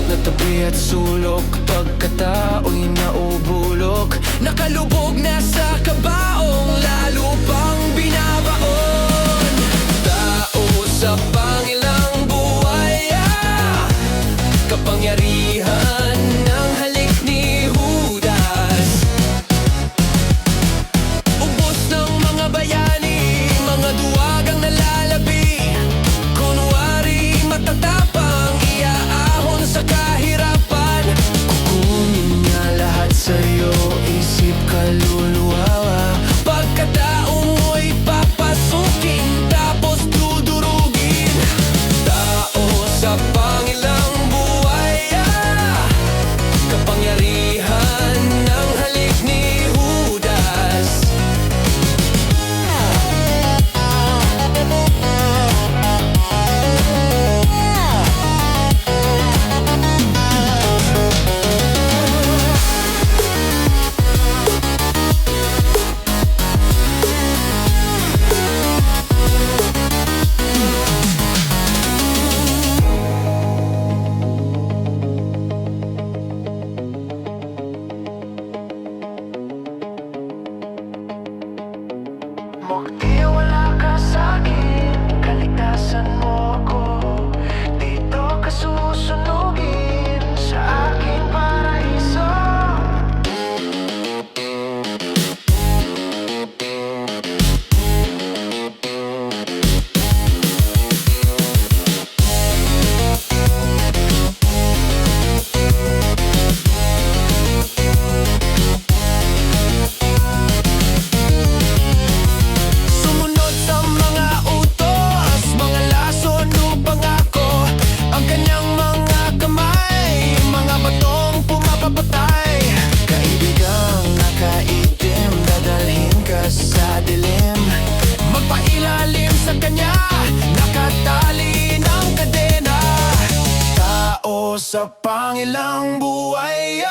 na tabi at sulok, pagkatao'y naubulok, nakalubog na sa kabaong, lalo pang binabaon. Tao sa pangilang buhay, kapangyarihan ng halik ni Judas. Ubos ng mga bayani, mga duwagang nalalabi, kunwari matatapang, iaahon sa kahirapan. Kukunin niya lahat sa'yo, isip, kaluluwa. Pagkatao mo'y papasukin, tapos dudurugin. Tao sa pangilang buhay, kapangyarihan ng halik ni Judas. Mukti wala ka sa'kin, kaligtasan mo ako. Dito ka susunugin sa aking paraiso. Sumunod sa mga utos, mga lason upang ako, ang kanyang mga kamay, mga batong pumapapatay. Kaibigang nakaitim, dadalhin ka sa dilim, magpailalim sa kanya, nakatali ng kadena. Tao sa pangilang buhay,